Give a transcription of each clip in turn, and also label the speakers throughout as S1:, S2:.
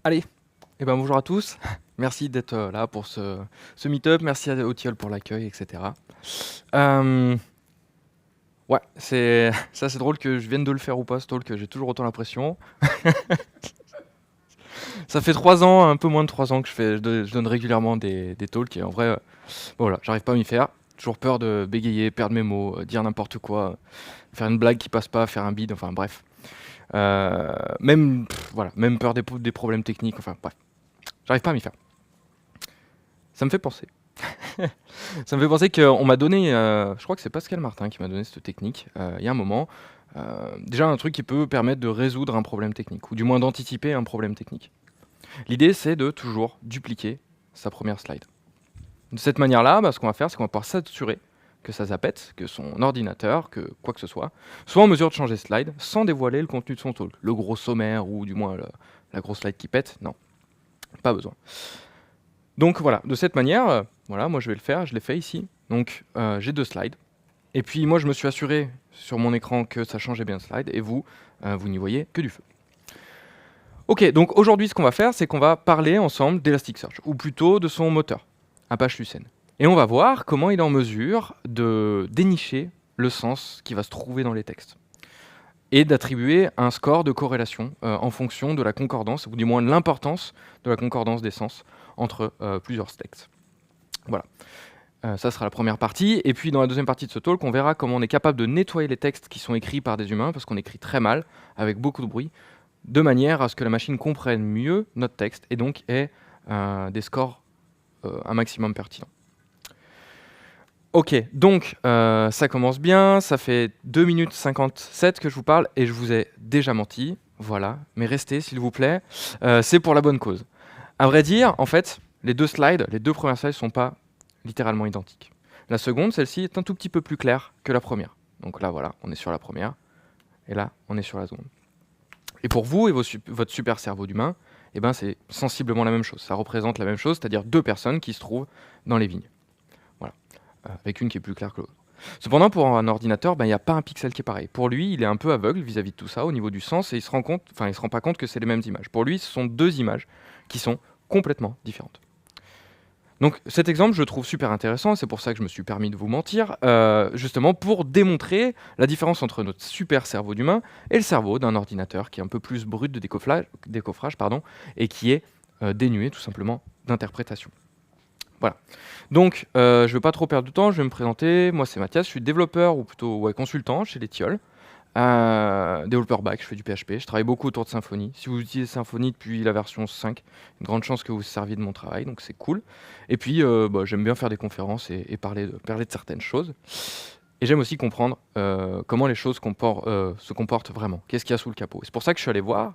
S1: Allez, eh ben bonjour à tous. Merci d'être là pour ce meet-up. Merci à Otiol pour l'accueil, etc. Ouais, c'est drôle que je vienne de le faire ou pas, ce talk, j'ai toujours autant l'impression. Ça fait 3 ans, un peu moins de 3 ans que je donne régulièrement des talks et en vrai, voilà, j'arrive pas à m'y faire. Toujours peur de bégayer, perdre mes mots, dire n'importe quoi, faire une blague qui passe pas, faire un bide, enfin bref. Voilà, même peur des problèmes techniques, enfin bref. J'arrive pas à m'y faire. Ça me fait penser. Ça me fait penser qu'on m'a donné, je crois que c'est Pascal Martin qui m'a donné cette technique, il y a un moment. Déjà un truc qui peut permettre de résoudre un problème technique, ou du moins d'anticiper un problème technique. L'idée, c'est de toujours dupliquer sa première slide. De cette manière-là, ce qu'on va faire, c'est qu'on va pouvoir s'assurer que ça zappette, que son ordinateur, que quoi que ce soit en mesure de changer de slide sans dévoiler le contenu de son talk. Le gros sommaire ou du moins la grosse slide qui pète, non, pas besoin. Donc voilà, de cette manière, voilà, moi je vais le faire, je l'ai fait ici. Donc j'ai 2 slides. Et puis moi je me suis assuré sur mon écran que ça changeait bien de slide, et vous, vous n'y voyez que du feu. Ok, donc aujourd'hui ce qu'on va faire, c'est qu'on va parler ensemble d'Elasticsearch, ou plutôt de son moteur, Apache Lucene. Et on va voir comment il est en mesure de dénicher le sens qui va se trouver dans les textes. Et d'attribuer un score de corrélation en fonction de la concordance, ou du moins de l'importance de la concordance des sens entre plusieurs textes. Voilà. Ça sera la première partie. Et puis dans la deuxième partie de ce talk, on verra comment on est capable de nettoyer les textes qui sont écrits par des humains, parce qu'on écrit très mal, avec beaucoup de bruit, de manière à ce que la machine comprenne mieux notre texte et donc ait des scores un maximum pertinents. Ok, donc ça commence bien, ça fait 2 minutes 57 que je vous parle et je vous ai déjà menti, voilà, mais restez s'il vous plaît, c'est pour la bonne cause. À vrai dire, en fait, les deux premières slides ne sont pas littéralement identiques. La seconde, celle-ci, est un tout petit peu plus claire que la première. Donc là, voilà, on est sur la première, et là, on est sur la seconde. Et pour vous et votre super cerveau d'humain, eh ben, c'est sensiblement la même chose. Ça représente la même chose, c'est-à-dire 2 personnes qui se trouvent dans les vignes. Voilà, avec une qui est plus claire que l'autre. Cependant, pour un ordinateur, il n'y a pas un pixel qui est pareil. Pour lui, il est un peu aveugle vis-à-vis de tout ça au niveau du sens et il se rend pas compte que c'est les mêmes images. Pour lui, ce sont 2 images qui sont complètement différentes. Donc cet exemple, je le trouve super intéressant, c'est pour ça que je me suis permis de vous mentir, justement pour démontrer la différence entre notre super cerveau d'humain et le cerveau d'un ordinateur qui est un peu plus brut de décoffrage et qui est dénué tout simplement d'interprétation. Voilà. Donc, je ne vais pas trop perdre de temps, je vais me présenter. Moi, c'est Mathias, je suis développeur ou plutôt consultant chez les Tilleuls. Développeur back, je fais du PHP, je travaille beaucoup autour de Symfony. Si vous utilisez Symfony depuis la version 5, une grande chance que vous serviez de mon travail, donc c'est cool. Et puis, j'aime bien faire des conférences et parler de certaines choses. Et j'aime aussi comprendre comment les choses se comportent vraiment. Qu'est-ce qu'il y a sous le capot. C'est pour ça que je suis allé voir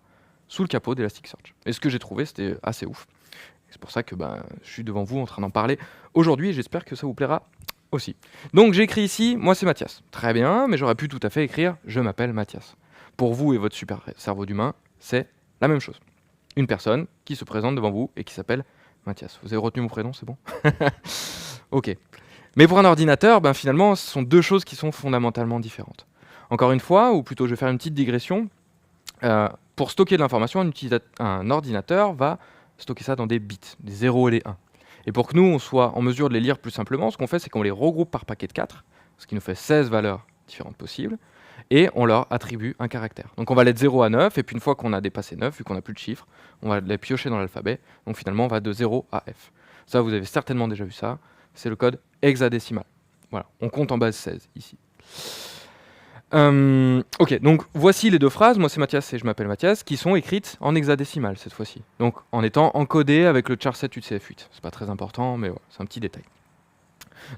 S1: sous le capot d'Elasticsearch. Et ce que j'ai trouvé, c'était assez ouf. C'est pour ça que je suis devant vous en train d'en parler aujourd'hui et j'espère que ça vous plaira aussi. Donc j'ai écrit ici, moi c'est Mathias. Très bien, mais j'aurais pu tout à fait écrire « Je m'appelle Mathias ». Pour vous et votre super cerveau d'humain, c'est la même chose. Une personne qui se présente devant vous et qui s'appelle Mathias. Vous avez retenu mon prénom, c'est bon? Ok. Mais pour un ordinateur, finalement, ce sont 2 choses qui sont fondamentalement différentes. Encore une fois, ou plutôt je vais faire une petite digression, pour stocker de l'information, un ordinateur va stocker ça dans des bits, des 0 et des 1. Et pour que nous, on soit en mesure de les lire plus simplement, ce qu'on fait, c'est qu'on les regroupe par paquet de 4, ce qui nous fait 16 valeurs différentes possibles, et on leur attribue un caractère. Donc on va aller de 0 à 9, et puis une fois qu'on a dépassé 9, vu qu'on n'a plus de chiffres, on va les piocher dans l'alphabet, donc finalement on va de 0 à F. Ça, vous avez certainement déjà vu ça, c'est le code hexadécimal. Voilà, on compte en base 16 ici. Ok, donc voici les 2 phrases, moi c'est Mathias et je m'appelle Mathias, qui sont écrites en hexadécimal cette fois-ci. Donc en étant encodées avec le char 7 UTF-8. C'est pas très important, mais voilà, c'est un petit détail.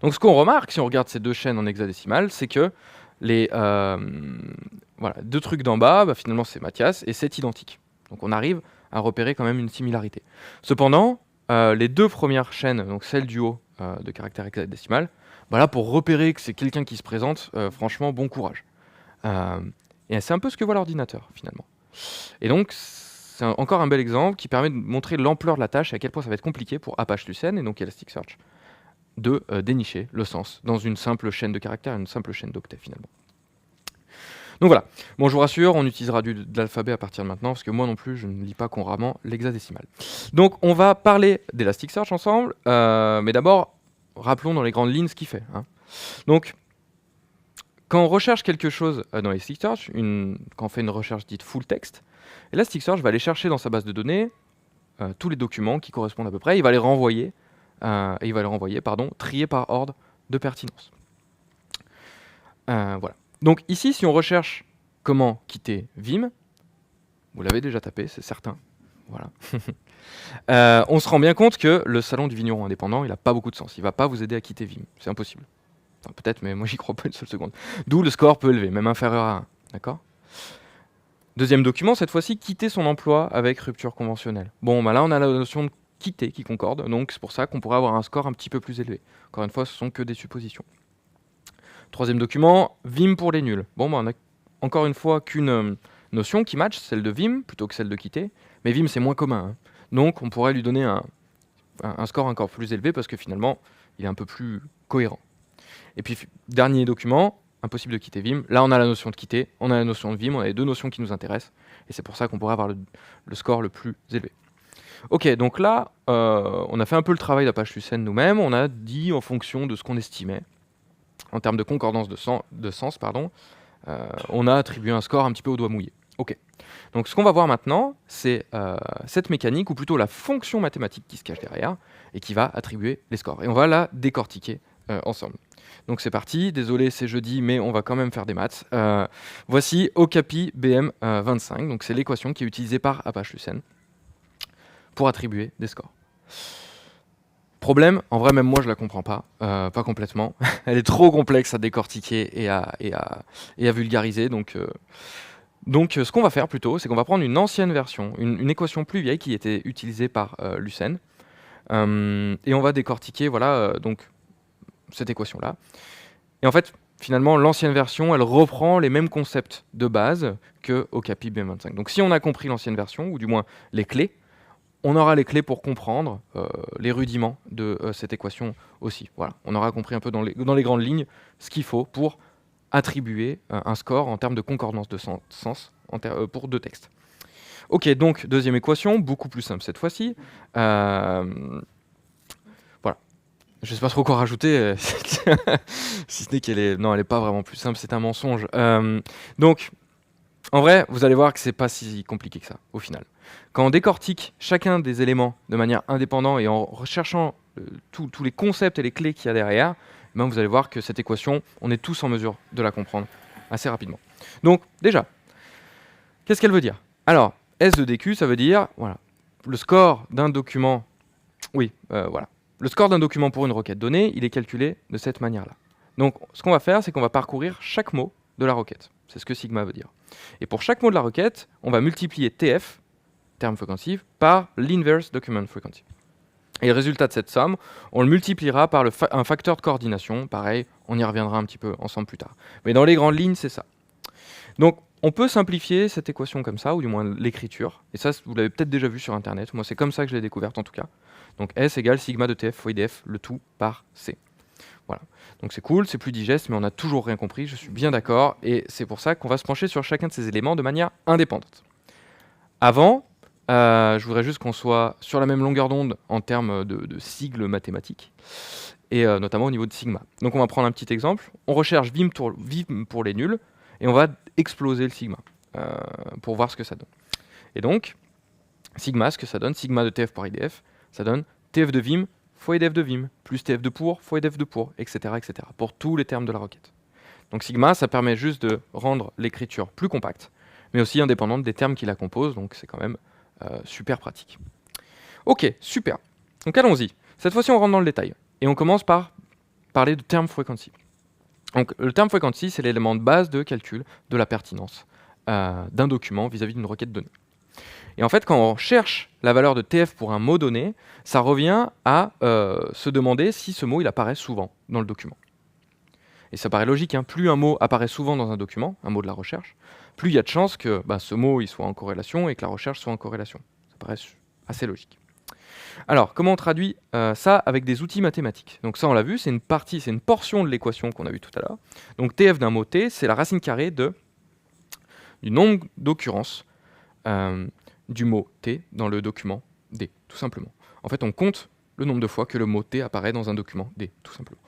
S1: Donc ce qu'on remarque, si on regarde ces 2 chaînes en hexadécimal, c'est que les 2 trucs d'en bas, finalement c'est Mathias et c'est identique. Donc on arrive à repérer quand même une similarité. Cependant, les 2 premières chaînes, donc celle du haut de caractère hexadécimal, là pour repérer que c'est quelqu'un qui se présente, franchement bon courage. Et c'est un peu ce que voit l'ordinateur, finalement. Et donc, c'est encore un bel exemple qui permet de montrer l'ampleur de la tâche et à quel point ça va être compliqué pour Apache Lucene et donc Elasticsearch de dénicher le sens dans une simple chaîne de caractères, une simple chaîne d'octets, finalement. Donc voilà. Bon, je vous rassure, on utilisera de l'alphabet à partir de maintenant, parce que moi non plus, je ne lis pas couramment l'hexadécimal. Donc on va parler d'Elasticsearch ensemble, mais d'abord, rappelons dans les grandes lignes ce qu'il fait. Hein. Donc, quand on recherche quelque chose dans Elasticsearch, quand on fait une recherche dite full text, Elasticsearch va aller chercher dans sa base de données tous les documents qui correspondent à peu près, il va les renvoyer, triés par ordre de pertinence. Voilà. Donc ici, si on recherche comment quitter Vim, vous l'avez déjà tapé, c'est certain. Voilà. On se rend bien compte que le salon du vigneron indépendant, il n'a pas beaucoup de sens. Il ne va pas vous aider à quitter Vim. C'est impossible. Enfin, peut-être, mais moi, j'y crois pas une seule seconde. D'où le score peu élevé, même inférieur à 1. D'accord ? Deuxième document, cette fois-ci, quitter son emploi avec rupture conventionnelle. Bon, bah là, on a la notion de quitter qui concorde, donc c'est pour ça qu'on pourrait avoir un score un petit peu plus élevé. Encore une fois, ce sont que des suppositions. Troisième document, Vim pour les nuls. Bon, bah, on a encore une fois qu'une notion qui match, celle de Vim plutôt que celle de quitter, mais Vim c'est moins commun. Hein. Donc on pourrait lui donner un score encore plus élevé parce que finalement il est un peu plus cohérent. Et puis dernier document, impossible de quitter Vim. Là on a la notion de quitter, on a la notion de Vim, on a les deux notions qui nous intéressent, et c'est pour ça qu'on pourrait avoir le score le plus élevé. Ok, donc là on a fait un peu le travail d'Apache Lucene nous-mêmes, on a dit en fonction de ce qu'on estimait, en termes de concordance de sens, on a attribué un score un petit peu au doigt mouillé. Ok. Donc ce qu'on va voir maintenant, c'est cette mécanique, ou plutôt la fonction mathématique qui se cache derrière, et qui va attribuer les scores. Et on va la décortiquer ensemble. Donc c'est parti, désolé c'est jeudi, mais on va quand même faire des maths. Voici Okapi BM25, donc c'est l'équation qui est utilisée par Apache Lucene pour attribuer des scores. Problème, en vrai même moi je la comprends pas complètement. Elle est trop complexe à décortiquer et à vulgariser, donc ce qu'on va faire plutôt, c'est qu'on va prendre une ancienne version, une équation plus vieille qui était utilisée par Lucene, et on va décortiquer donc cette équation-là. Et en fait, finalement, l'ancienne version, elle reprend les mêmes concepts de base que Okapi BM25. Donc si on a compris l'ancienne version, ou du moins les clés, on aura les clés pour comprendre les rudiments de cette équation aussi. Voilà, on aura compris un peu dans les grandes lignes ce qu'il faut pour attribuer un score en termes de concordance de sens pour deux textes. Ok, donc deuxième équation, beaucoup plus simple cette fois-ci. Voilà. Je ne sais pas trop quoi rajouter, si ce n'est qu'elle est... Non, elle n'est pas vraiment plus simple, c'est un mensonge. Donc, en vrai, vous allez voir que c'est pas si compliqué que ça, au final. Quand on décortique chacun des éléments de manière indépendante et en recherchant tous les concepts et les clés qu'il y a derrière, ben vous allez voir que cette équation, on est tous en mesure de la comprendre assez rapidement. Donc, déjà, qu'est-ce qu'elle veut dire? Alors, S de DQ, ça veut dire, voilà, le score d'un document... Oui, voilà. Le score d'un document pour une requête donnée, il est calculé de cette manière-là. Donc, ce qu'on va faire, c'est qu'on va parcourir chaque mot de la requête. C'est ce que sigma veut dire. Et pour chaque mot de la requête, on va multiplier TF, term frequency, par l'inverse document frequency. Et le résultat de cette somme, on le multipliera par un facteur de coordination. Pareil, on y reviendra un petit peu ensemble plus tard. Mais dans les grandes lignes, c'est ça. Donc, on peut simplifier cette équation comme ça, ou du moins l'écriture. Et ça, vous l'avez peut-être déjà vu sur Internet. Moi, c'est comme ça que je l'ai découverte en tout cas. Donc, S égale sigma de TF fois IDF, le tout par C. Voilà. Donc c'est cool, c'est plus digeste, mais on n'a toujours rien compris, je suis bien d'accord, et c'est pour ça qu'on va se pencher sur chacun de ces éléments de manière indépendante. Avant, je voudrais juste qu'on soit sur la même longueur d'onde en termes de sigles mathématiques, et notamment au niveau de sigma. Donc on va prendre un petit exemple, on recherche Vim pour les nuls, et on va exploser le sigma, pour voir ce que ça donne. Et donc, sigma, ce que ça donne, sigma de TF par IDF, ça donne TF de Vim fois IDF de Vim, plus TF de pour, fois IDF de pour, etc., etc., pour tous les termes de la requête. Donc sigma, ça permet juste de rendre l'écriture plus compacte, mais aussi indépendante des termes qui la composent, donc c'est quand même super pratique. Ok, super. Donc allons-y. Cette fois-ci, on rentre dans le détail, et on commence par parler de term frequency. Donc le term frequency, c'est l'élément de base de calcul de la pertinence d'un document vis-à-vis d'une requête donnée. Et en fait, quand on cherche la valeur de TF pour un mot donné, ça revient à se demander si ce mot il apparaît souvent dans le document. Et ça paraît logique, hein, plus un mot apparaît souvent dans un document, un mot de la recherche, plus il y a de chances que ce mot il soit en corrélation et que la recherche soit en corrélation. Ça paraît assez logique. Alors, comment on traduit ça avec des outils mathématiques? Donc ça, on l'a vu, c'est une portion de l'équation qu'on a vue tout à l'heure. Donc TF d'un mot T, c'est la racine carrée de du nombre d'occurrences du mot T dans le document D, tout simplement. En fait, on compte le nombre de fois que le mot T apparaît dans un document D, tout simplement.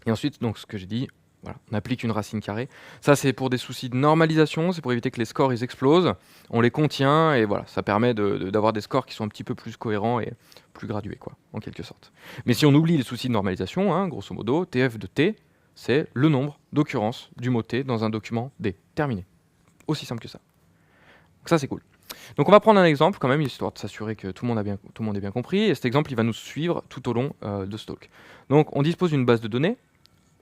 S1: Et ensuite, donc, ce que j'ai dit, voilà, on applique une racine carrée. Ça, c'est pour des soucis de normalisation, c'est pour éviter que les scores ils explosent. On les contient et voilà, ça permet d'avoir des scores qui sont un petit peu plus cohérents et plus gradués, quoi, en quelque sorte. Mais si on oublie les soucis de normalisation, hein, grosso modo, TF de T, c'est le nombre d'occurrences du mot T dans un document D. Terminé. Aussi simple que ça. Donc ça, c'est cool. Donc on va prendre un exemple quand même, histoire de s'assurer que tout le monde ait bien compris. Et cet exemple, il va nous suivre tout au long de ce talk. Donc on dispose d'une base de données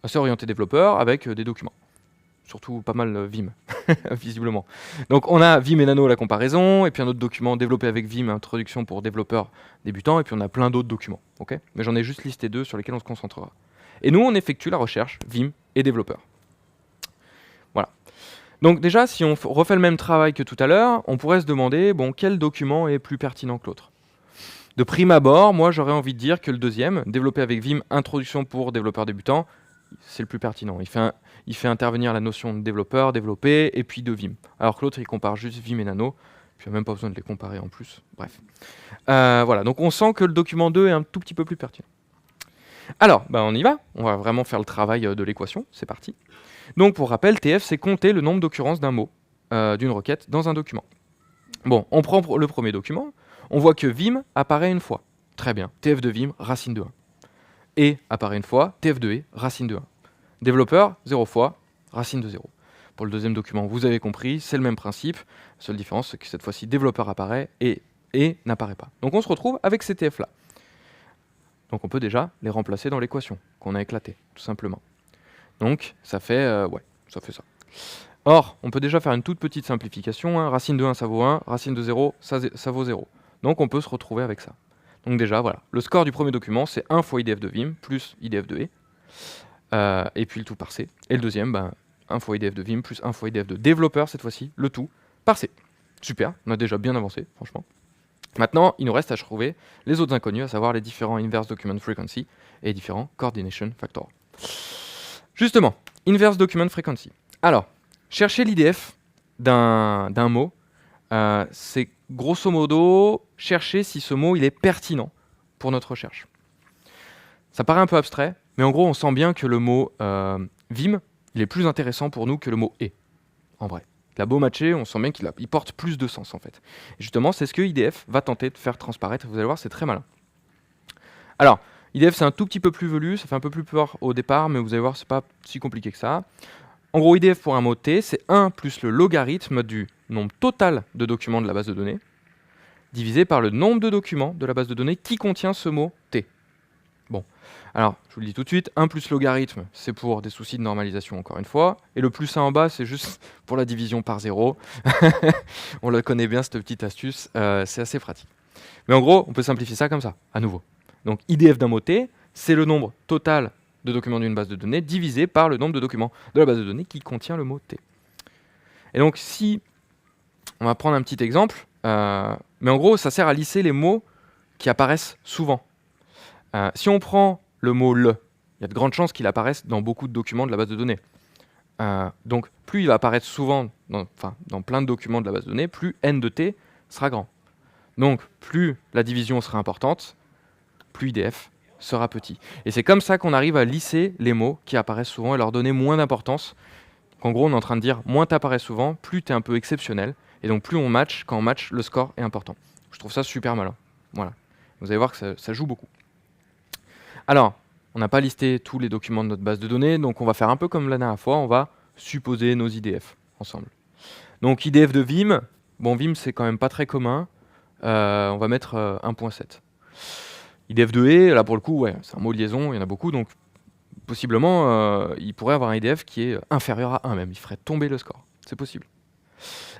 S1: assez orientée développeur avec des documents. Surtout pas mal Vim, visiblement. Donc on a Vim et Nano la comparaison, et puis un autre document développé avec Vim, introduction pour développeurs débutants, et puis on a plein d'autres documents. Okay, mais j'en ai juste listé 2 sur lesquels on se concentrera. Et nous, on effectue la recherche Vim et développeur. Voilà. Donc déjà, si on refait le même travail que tout à l'heure, on pourrait se demander, bon, quel document est plus pertinent que l'autre? De prime abord, moi j'aurais envie de dire que le deuxième, développé avec Vim, introduction pour développeurs débutants, c'est le plus pertinent. Il fait intervenir la notion de développeur, développé, et puis de Vim. Alors que l'autre, il compare juste Vim et Nano, puis il n'y a même pas besoin de les comparer en plus. Bref. Voilà, donc on sent que le document 2 est un tout petit peu plus pertinent. Alors, on y va. On va vraiment faire le travail de l'équation. C'est parti. Donc, pour rappel, TF, c'est compter le nombre d'occurrences d'un mot, d'une requête, dans un document. Bon, on prend le premier document. On voit que Vim apparaît une fois. Très bien. TF de Vim, racine de 1. Et apparaît une fois. TF de E, racine de 1. Développeur, 0 fois, racine de 0. Pour le deuxième document, vous avez compris, c'est le même principe. La seule différence, c'est que cette fois-ci, développeur apparaît et n'apparaît pas. Donc, on se retrouve avec ces TF-là. Donc on peut déjà les remplacer dans l'équation qu'on a éclatée, tout simplement. Donc ça fait ça. Or, on peut déjà faire une toute petite simplification. Hein. Racine de 1, ça vaut 1. Racine de 0, ça vaut 0. Donc on peut se retrouver avec ça. Donc déjà, voilà. Le score du premier document, c'est 1 fois IDF de Vim plus IDF de E. Et puis le tout par C. Et le deuxième, 1 fois IDF de Vim plus 1 fois IDF de développeur, cette fois-ci, le tout par C. Super, on a déjà bien avancé, franchement. Maintenant, il nous reste à trouver les autres inconnus, à savoir les différents inverse document frequency et différents coordination factors. Justement, inverse document frequency. Alors, chercher l'IDF d'un mot, c'est grosso modo chercher si ce mot il est pertinent pour notre recherche. Ça paraît un peu abstrait, mais en gros, on sent bien que le mot Vim, il est plus intéressant pour nous que le mot E, en vrai. Il a beau matcher, on sent bien qu'il porte plus de sens en fait. Et justement, c'est ce que IDF va tenter de faire transparaître. Vous allez voir, c'est très malin. Alors, IDF, c'est un tout petit peu plus velu, ça fait un peu plus peur au départ, mais vous allez voir, c'est pas si compliqué que ça. En gros, IDF pour un mot T, c'est 1 plus le logarithme du nombre total de documents de la base de données, divisé par le nombre de documents de la base de données qui contient ce mot T. Bon, alors, je vous le dis tout de suite, 1 plus logarithme, c'est pour des soucis de normalisation, encore une fois. Et le plus 1 en bas, c'est juste pour la division par 0. On le connaît bien, cette petite astuce, c'est assez pratique. Mais en gros, on peut simplifier ça comme ça, à nouveau. Donc, IDF d'un mot T, c'est le nombre total de documents d'une base de données divisé par le nombre de documents de la base de données qui contient le mot T. Et donc, si... On va prendre un petit exemple, mais en gros, ça sert à lisser les mots qui apparaissent souvent. Si on prend le mot le, il y a de grandes chances qu'il apparaisse dans beaucoup de documents de la base de données. Donc, plus il va apparaître souvent dans plein de documents de la base de données, plus n de t sera grand. Donc, plus la division sera importante, plus IDF sera petit. Et c'est comme ça qu'on arrive à lisser les mots qui apparaissent souvent et leur donner moins d'importance. Donc, en gros, on est en train de dire, moins tu apparais souvent, plus tu es un peu exceptionnel. Et donc, plus on match, quand on match, le score est important. Je trouve ça super malin. Voilà. Vous allez voir que ça joue beaucoup. Alors, on n'a pas listé tous les documents de notre base de données, donc on va faire un peu comme la dernière fois, on va supposer nos IDF ensemble. Donc IDF de Vim, bon Vim c'est quand même pas très commun, on va mettre 1.7. IDF de E, là pour le coup, ouais, c'est un mot de liaison, il y en a beaucoup, donc possiblement il pourrait avoir un IDF qui est inférieur à 1 même, il ferait tomber le score, c'est possible.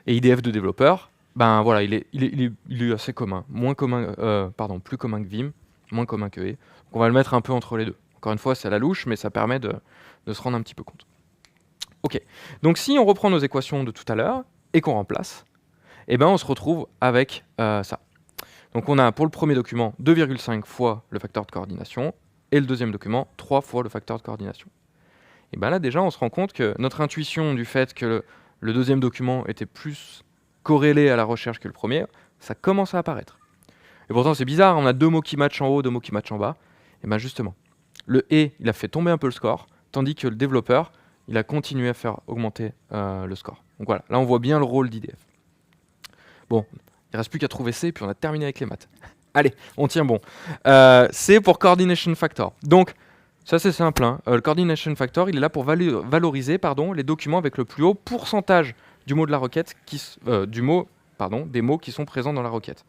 S1: Et IDF de développeur, voilà, il est assez commun, plus commun que Vim, moins commun que E. On va le mettre un peu entre les deux. Encore une fois, c'est à la louche, mais ça permet de se rendre un petit peu compte. Ok, donc si on reprend nos équations de tout à l'heure et qu'on remplace, on se retrouve avec ça. Donc on a pour le premier document 2,5 fois le facteur de coordination et le deuxième document 3 fois le facteur de coordination. Et là déjà on se rend compte que notre intuition du fait que le deuxième document était plus corrélé à la recherche que le premier, ça commence à apparaître. Et pourtant c'est bizarre, on a 2 mots qui matchent en haut, 2 mots qui matchent en bas. Et bien justement, le « et » il a fait tomber un peu le score, tandis que le développeur, il a continué à faire augmenter le score. Donc voilà, là on voit bien le rôle d'IDF. Bon, il ne reste plus qu'à trouver C, puis on a terminé avec les maths. Allez, on tient bon. C pour Coordination Factor. Donc, ça c'est simple, hein. Le Coordination Factor, il est là pour valoriser les documents avec le plus haut pourcentage du mot de la requête, des mots qui sont présents dans la requête.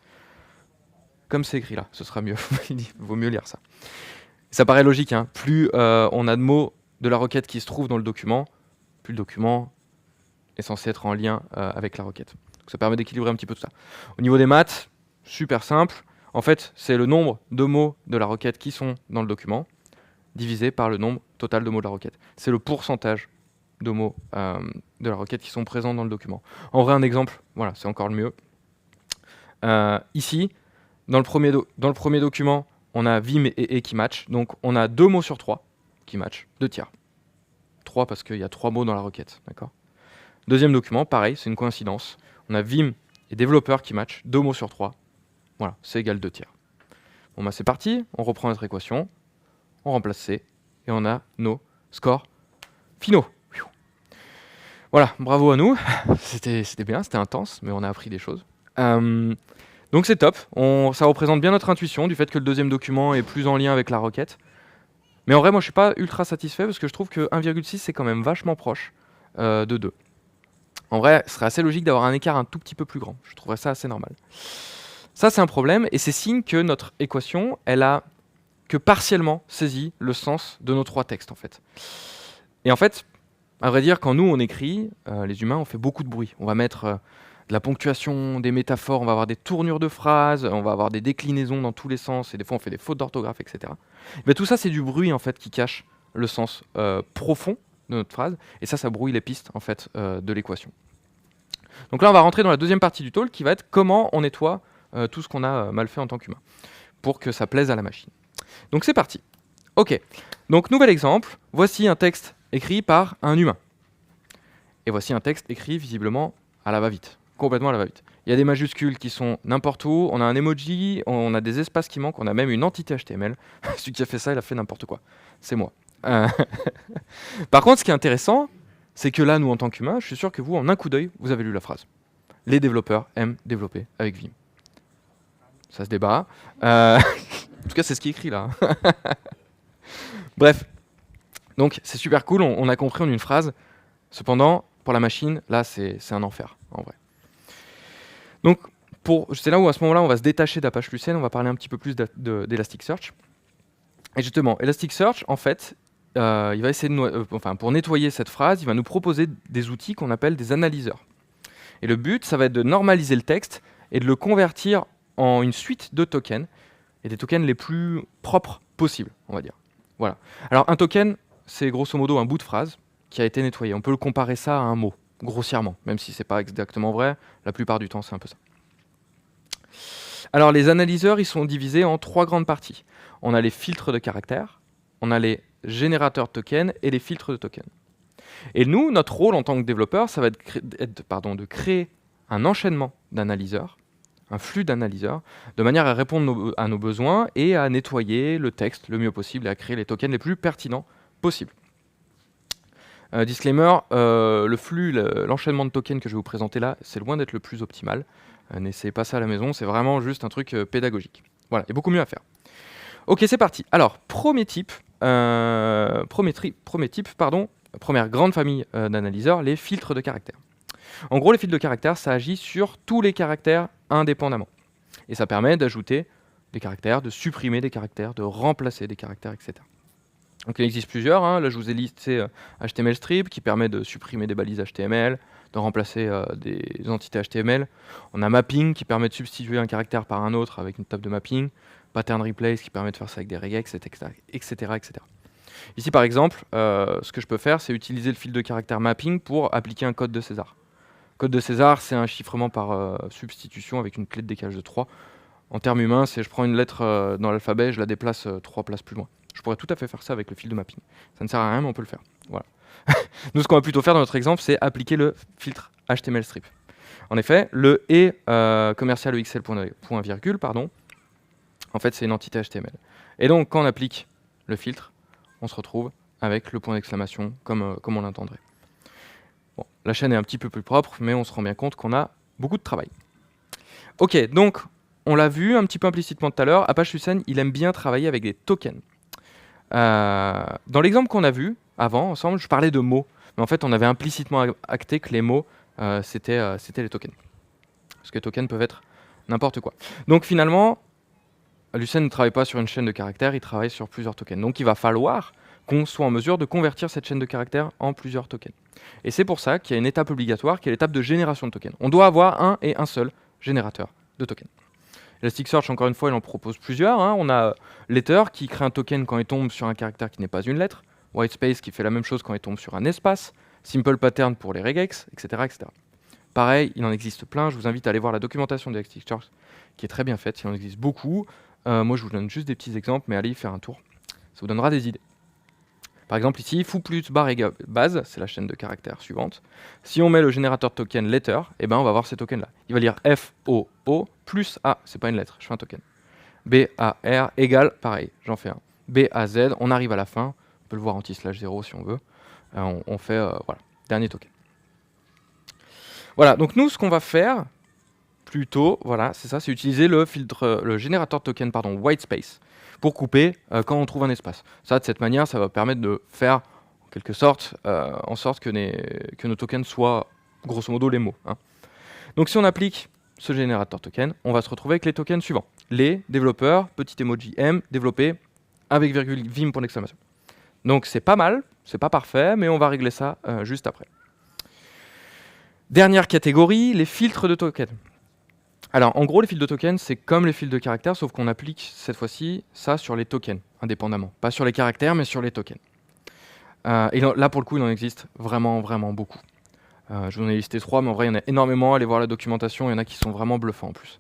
S1: Comme c'est écrit là, ce sera mieux. Il vaut mieux lire ça. Ça paraît logique, hein. Plus on a de mots de la requête qui se trouvent dans le document, plus le document est censé être en lien avec la requête. Donc ça permet d'équilibrer un petit peu tout ça. Au niveau des maths, super simple. En fait, c'est le nombre de mots de la requête qui sont dans le document divisé par le nombre total de mots de la requête. C'est le pourcentage de mots de la requête qui sont présents dans le document. En vrai, un exemple, voilà, c'est encore le mieux. Ici, dans le premier document, on a Vim et qui matchent. Donc on a 2 mots sur 3 qui matchent, 2 tiers. 3 parce qu'il y a 3 mots dans la requête. D'accord. Deuxième document, pareil, c'est une coïncidence. On a Vim et développeur qui matchent, 2 mots sur 3. Voilà, c'est égal 2 tiers. Bon bah c'est parti, on reprend notre équation, on remplace C, et on a nos scores finaux. Voilà, bravo à nous. C'était bien, c'était intense, mais on a appris des choses. Donc c'est top, ça représente bien notre intuition du fait que le deuxième document est plus en lien avec la requête. Mais en vrai, moi je suis pas ultra satisfait parce que je trouve que 1,6 c'est quand même vachement proche de 2. En vrai, ce serait assez logique d'avoir un écart un tout petit peu plus grand. Je trouverais ça assez normal. Ça, c'est un problème, et c'est signe que notre équation, elle a que partiellement saisi le sens de nos 3 textes, en fait. Et en fait, à vrai dire, quand nous, on écrit, les humains, on fait beaucoup de bruit. On va mettre de la ponctuation, des métaphores, on va avoir des tournures de phrases, on va avoir des déclinaisons dans tous les sens, et des fois, on fait des fautes d'orthographe, etc. Mais tout ça, c'est du bruit, en fait, qui cache le sens profond de notre phrase, et ça brouille les pistes, en fait, de l'équation. Donc là, on va rentrer dans la deuxième partie du talk, qui va être comment on nettoie tout ce qu'on a mal fait en tant qu'humain, pour que ça plaise à la machine. Donc c'est parti. Ok, donc nouvel exemple, voici un texte écrit par un humain. Et voici un texte écrit visiblement à la va-vite, complètement à la va-vite. Il y a des majuscules qui sont n'importe où, on a un emoji, on a des espaces qui manquent, on a même une entité HTML. Celui qui a fait ça, il a fait n'importe quoi. C'est moi. Par contre, ce qui est intéressant, c'est que là, nous, en tant qu'humains, je suis sûr que vous, en un coup d'œil, vous avez lu la phrase. Les développeurs aiment développer avec Vim. Ça se débat. En tout cas, c'est ce qui est écrit là. Bref. Donc, c'est super cool, on a compris en une phrase. Cependant, pour la machine, là, c'est un enfer, en vrai. Donc, c'est là où, à ce moment-là, on va se détacher d'Apache Lucene, on va parler un petit peu plus d'Elasticsearch. Et justement, Elasticsearch, en fait, il va essayer pour nettoyer cette phrase, il va nous proposer des outils qu'on appelle des analyseurs. Et le but, ça va être de normaliser le texte et de le convertir en une suite de tokens, et des tokens les plus propres possibles, on va dire. Voilà. Alors un token, c'est grosso modo un bout de phrase qui a été nettoyé. On peut le comparer ça à un mot, grossièrement, même si c'est pas exactement vrai, la plupart du temps c'est un peu ça. Alors les analyseurs, ils sont divisés en 3 grandes parties. On a les filtres de caractères, on a les générateurs de tokens et les filtres de tokens. Et nous, notre rôle en tant que développeur, ça va être de créer un enchaînement d'analyseurs, un flux d'analyseurs, de manière à répondre à nos besoins et à nettoyer le texte le mieux possible et à créer les tokens les plus pertinents possibles. Disclaimer, l'enchaînement de tokens que je vais vous présenter là, c'est loin d'être le plus optimal. N'essayez pas ça à la maison, c'est vraiment juste un truc pédagogique. Voilà, il y a beaucoup mieux à faire. Ok, c'est parti. Alors, première grande famille d'analyseurs, les filtres de caractères. En gros, les filtres de caractères, ça agit sur tous les caractères indépendamment. Et ça permet d'ajouter des caractères, de supprimer des caractères, de remplacer des caractères, etc. Donc il existe plusieurs. Hein. Là, je vous ai listé HTML strip qui permet de supprimer des balises HTML, de remplacer des entités HTML. On a mapping qui permet de substituer un caractère par un autre avec une table de mapping. Pattern replace qui permet de faire ça avec des regex, etc., etc. Ici, par exemple, ce que je peux faire, c'est utiliser le fil de caractère mapping pour appliquer un code de César. Code de César, c'est un chiffrement par substitution avec une clé de décalage de 3. En termes humains, c'est je prends une lettre dans l'alphabet, je la déplace 3 places plus loin. Je pourrais tout à fait faire ça avec le fil de mapping. Ça ne sert à rien, mais on peut le faire. Voilà. Nous, ce qu'on va plutôt faire dans notre exemple, c'est appliquer le filtre HTML strip. En effet, le et commercial EXL point virgule, pardon, en fait, c'est une entité HTML. Et donc, quand on applique le filtre, on se retrouve avec le point d'exclamation comme on l'entendrait. Bon, la chaîne est un petit peu plus propre, mais on se rend bien compte qu'on a beaucoup de travail. Ok, donc, on l'a vu un petit peu implicitement tout à l'heure, Apache Lucene, il aime bien travailler avec des tokens. Dans l'exemple qu'on a vu avant, ensemble, je parlais de mots. Mais en fait, on avait implicitement acté que les mots, c'était les tokens. Parce que les tokens peuvent être n'importe quoi. Donc finalement, Lucene ne travaille pas sur une chaîne de caractères, il travaille sur plusieurs tokens. Donc il va falloir qu'on soit en mesure de convertir cette chaîne de caractères en plusieurs tokens. Et c'est pour ça qu'il y a une étape obligatoire, qui est l'étape de génération de tokens. On doit avoir un et un seul générateur de tokens. Elasticsearch, encore une fois, il en propose plusieurs. On a Letter qui crée un token quand il tombe sur un caractère qui n'est pas une lettre. Whitespace qui fait la même chose quand il tombe sur un espace. Simple Pattern pour les regex, etc., etc. Pareil, il en existe plein. Je vous invite à aller voir la documentation d'Elasticsearch qui est très bien faite. Il en existe beaucoup. Moi, je vous donne juste des petits exemples, mais allez y faire un tour. Ça vous donnera des idées. Par exemple, ici, foo plus bar égale base, c'est la chaîne de caractères suivante. Si on met le générateur de token letter, eh ben, on va avoir ces tokens-là. Il va lire F, O, O, plus A, c'est pas une lettre, je fais un token. B, A, R, égale, pareil, j'en fais un. B, A, Z, on arrive à la fin, on peut le voir anti/0 si on veut. On fait, voilà, dernier token. Voilà, donc nous, ce qu'on va faire, plutôt, voilà, c'est ça, c'est utiliser le filtre, le générateur de token, pardon, whitespace, pour couper quand on trouve un espace. Ça, de cette manière, ça va permettre de faire, en quelque sorte, en sorte que nos tokens soient, grosso modo, les mots. Donc si on applique ce générateur token, on va se retrouver avec les tokens suivants. Les développeurs, petit emoji M, développé avec virgule vim pour l'exclamation. Donc c'est pas mal, c'est pas parfait, mais on va régler ça juste après. Dernière catégorie, les filtres de tokens. Alors, en gros, les fils de tokens, c'est comme les fils de caractères, sauf qu'on applique cette fois-ci ça sur les tokens, indépendamment. Pas sur les caractères, mais sur les tokens. Et là, pour le coup, il en existe vraiment, vraiment beaucoup. Je vous en ai listé 3, mais en vrai, il y en a énormément. Allez voir la documentation, il y en a qui sont vraiment bluffants en plus.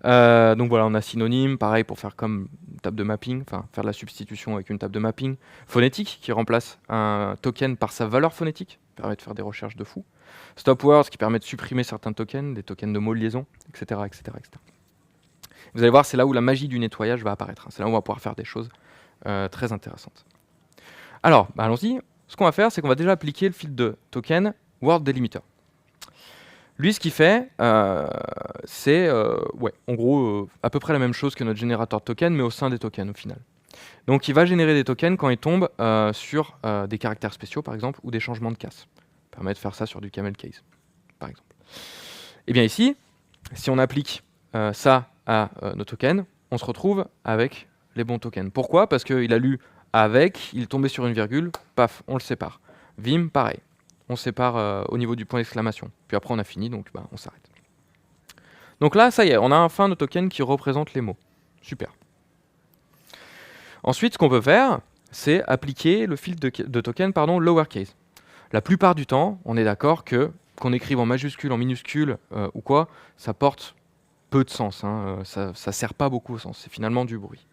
S1: Donc voilà, on a synonyme, pareil pour faire comme une table de mapping, enfin faire de la substitution avec une table de mapping. Phonétique, qui remplace un token par sa valeur phonétique, permet de faire des recherches de fou. Stop words, qui permet de supprimer certains tokens, des tokens de mots de liaison, etc., etc., etc. Vous allez voir, c'est là où la magie du nettoyage va apparaître. C'est là où on va pouvoir faire des choses très intéressantes. Alors, allons-y. Ce qu'on va faire, c'est qu'on va déjà appliquer le fil de token word delimiter. Lui, ce qu'il fait, c'est en gros à peu près la même chose que notre générateur de tokens, mais au sein des tokens au final. Donc il va générer des tokens quand il tombe sur des caractères spéciaux, par exemple, ou des changements de casse. Ça permet de faire ça sur du camel case, par exemple. Et bien ici, si on applique ça à nos tokens, on se retrouve avec les bons tokens. Pourquoi? Parce qu'il a lu avec, il est tombé sur une virgule, paf, on le sépare. Vim, pareil. On sépare au niveau du point d'exclamation. Puis après, on a fini, donc on s'arrête. Donc là, ça y est, on a enfin nos tokens qui représentent les mots. Super. Ensuite, ce qu'on peut faire, c'est appliquer le fil de token lowercase. La plupart du temps, on est d'accord que qu'on écrive en majuscule, en minuscule ou quoi, ça porte peu de sens. Ça ne sert pas beaucoup au sens. C'est finalement du bruit.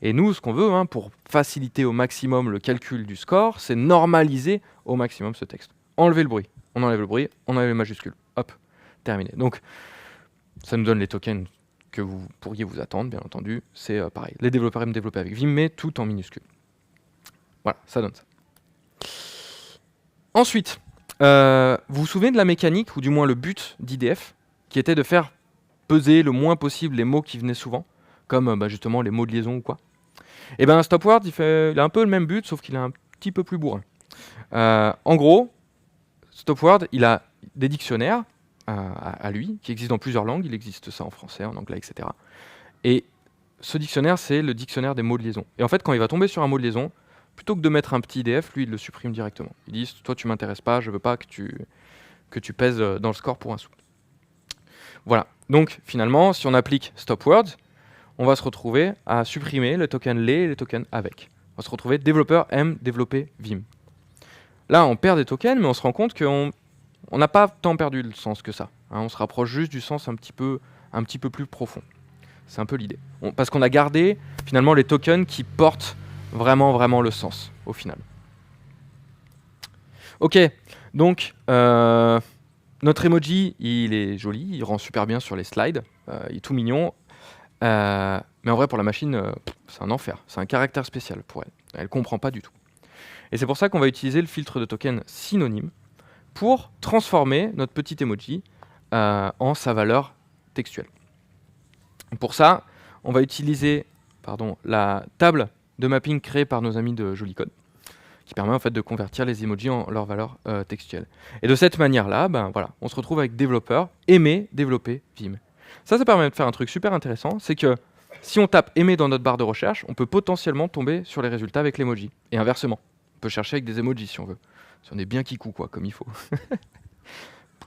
S1: Et nous, ce qu'on veut, pour faciliter au maximum le calcul du score, c'est normaliser au maximum ce texte. Enlever le bruit. On enlève le bruit, on enlève les majuscules. Hop, terminé. Donc, ça nous donne les tokens que vous pourriez vous attendre, bien entendu. C'est pareil. Les développeurs aiment développer avec Vim, mais tout en minuscule. Voilà, ça donne ça. Ensuite, vous vous souvenez de la mécanique, ou du moins le but d'IDF, qui était de faire peser le moins possible les mots qui venaient souvent, comme justement les mots de liaison ou quoi. Et bien StopWord, il a un peu le même but, sauf qu'il est un petit peu plus bourrin. En gros, StopWord, il a des dictionnaires à lui, qui existent dans plusieurs langues. Il existe ça en français, en anglais, etc. Et ce dictionnaire, c'est le dictionnaire des mots de liaison. Et en fait, quand il va tomber sur un mot de liaison, plutôt que de mettre un petit IDF, lui, il le supprime directement. Il dit, toi, tu m'intéresses pas, je veux pas que tu pèses dans le score pour un sou. Voilà. Donc, finalement, si on applique StopWords, on va se retrouver à supprimer les tokens les et les tokens avec. On va se retrouver développeur M, développer Vim. Là, on perd des tokens, mais on se rend compte qu'on n'a pas tant perdu le sens que ça. On se rapproche juste du sens un petit peu plus profond. C'est un peu l'idée. Parce qu'on a gardé, finalement, les tokens qui portent vraiment le sens au final. Ok, donc notre emoji, il est joli, il rend super bien sur les slides, il est tout mignon, mais en vrai pour la machine, c'est un enfer, c'est un caractère spécial pour elle. Elle comprend pas du tout. Et c'est pour ça qu'on va utiliser le filtre de token synonyme pour transformer notre petit emoji en sa valeur textuelle. Pour ça, on va utiliser la table de mapping créée par nos amis de Jolicode, qui permet en fait de convertir les emojis en leur valeur textuelle. Et de cette manière-là, voilà, on se retrouve avec développeur, aimer, développer, Vim. Ça permet de faire un truc super intéressant, c'est que si on tape aimer dans notre barre de recherche, on peut potentiellement tomber sur les résultats avec l'emoji. Et inversement, on peut chercher avec des emojis si on veut. Si on est bien kikou, quoi, comme il faut.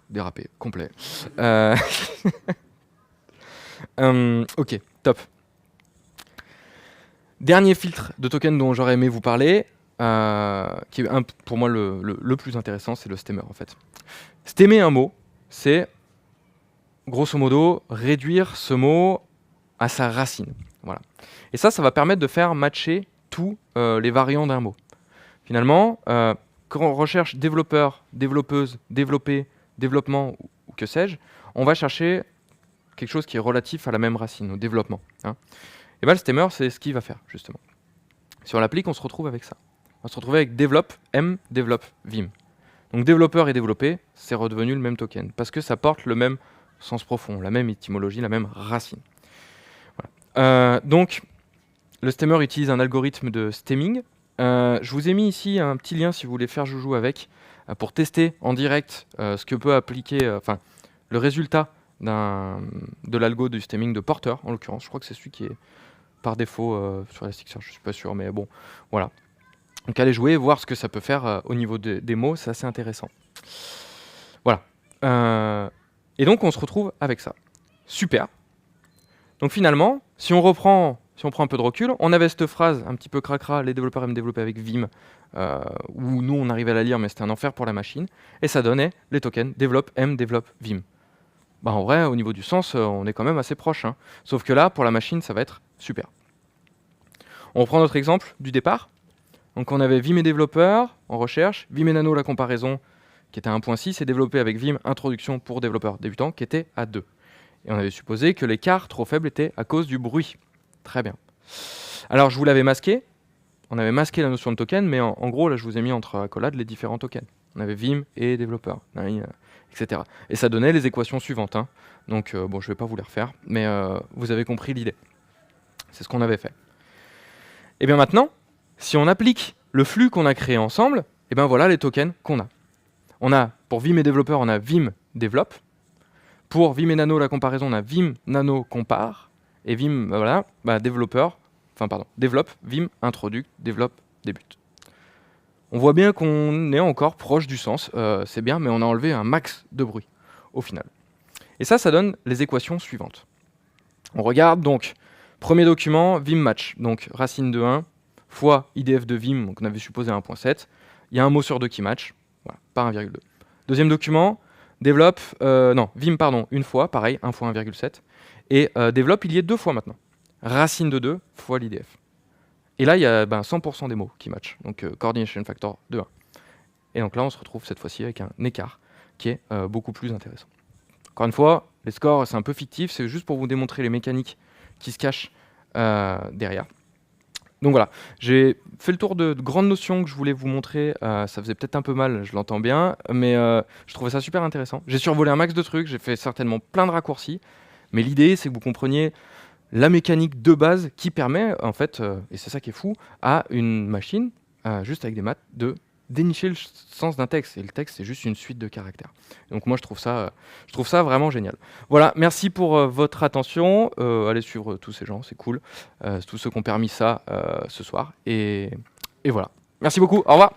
S1: Dérapé, complet. Ok, top. Dernier filtre de token dont j'aurais aimé vous parler, qui est pour moi le plus intéressant, c'est le stemmer en fait. Stemmer un mot, c'est grosso modo réduire ce mot à sa racine. Voilà. Et ça va permettre de faire matcher tous les variants d'un mot. Finalement, quand on recherche développeur, développeuse, développé, développement ou que sais-je, on va chercher quelque chose qui est relatif à la même racine, au développement. Hein. Et bien le stemmer, c'est ce qu'il va faire, justement. Si on l'applique, on se retrouve avec ça. On va se retrouver avec develop, m, develop, vim. Donc développeur et développé, c'est redevenu le même token, parce que ça porte le même sens profond, la même étymologie, la même racine. Voilà. Donc, le stemmer utilise un algorithme de stemming. Je vous ai mis ici un petit lien si vous voulez faire joujou avec, pour tester en direct ce que peut appliquer, le résultat de l'algo du stemming de Porter, en l'occurrence. Je crois que c'est celui qui est par défaut sur Elasticsearch, je suis pas sûr, mais bon, voilà. Donc allez jouer et voir ce que ça peut faire au niveau des mots, c'est assez intéressant. Voilà. Et donc on se retrouve avec ça. Super. Donc finalement, si on prend un peu de recul, on avait cette phrase un petit peu cracra, les développeurs aiment développer avec Vim, où nous on arrivait à la lire, mais c'était un enfer pour la machine, et ça donnait les tokens développe, aime, développe, Vim. En vrai, au niveau du sens, on est quand même assez proche. Hein. Sauf que là, pour la machine, ça va être super. On reprend notre exemple du départ. Donc on avait Vim et développeur en recherche, Vim et nano la comparaison qui était à 1.6 et développé avec Vim introduction pour développeurs débutants qui était à 2. Et on avait supposé que l'écart trop faible était à cause du bruit. Très bien. Alors je vous l'avais masqué. On avait masqué la notion de token, mais en gros, là je vous ai mis entre accolades les différents tokens. On avait Vim et développeur, etc. Et ça donnait les équations suivantes. Hein. Donc bon, je ne vais pas vous les refaire, mais vous avez compris l'idée. C'est ce qu'on avait fait. Et bien maintenant, si on applique le flux qu'on a créé ensemble, et ben voilà les tokens qu'on a. On a, pour Vim et développeur, on a Vim développe. Pour Vim et nano, la comparaison, on a Vim nano compare. Et Vim, développeur, développe, Vim introduit, développe, débute. On voit bien qu'on est encore proche du sens, c'est bien, mais on a enlevé un max de bruit au final. Et ça donne les équations suivantes. On regarde donc, premier document, Vim match, donc racine de 1 fois IDF de Vim, donc on avait supposé 1.7, il y a un mot sur 2 qui match, voilà, par 1,2. Deuxième document, développe, Vim, une fois, pareil, 1 fois 1,7, et développe, il y est 2 fois maintenant. Racine de 2 fois l'IDF. Et là, il y a 100% des mots qui matchent, donc coordination factor de 1. Et donc là, on se retrouve cette fois-ci avec un écart qui est beaucoup plus intéressant. Encore une fois, les scores, c'est un peu fictif, c'est juste pour vous démontrer les mécaniques qui se cachent derrière. Donc voilà, j'ai fait le tour de grandes notions que je voulais vous montrer. Ça faisait peut-être un peu mal, je l'entends bien, mais je trouvais ça super intéressant. J'ai survolé un max de trucs, j'ai fait certainement plein de raccourcis, mais l'idée, c'est que vous compreniez la mécanique de base qui permet, en fait, et c'est ça qui est fou, à une machine, juste avec des maths, de dénicher le sens d'un texte. Et le texte, c'est juste une suite de caractères. Donc moi, je trouve ça vraiment génial. Voilà, merci pour votre attention. Allez suivre tous ces gens, c'est cool. Tous ceux qui ont permis ça ce soir. Et voilà. Merci beaucoup, au revoir.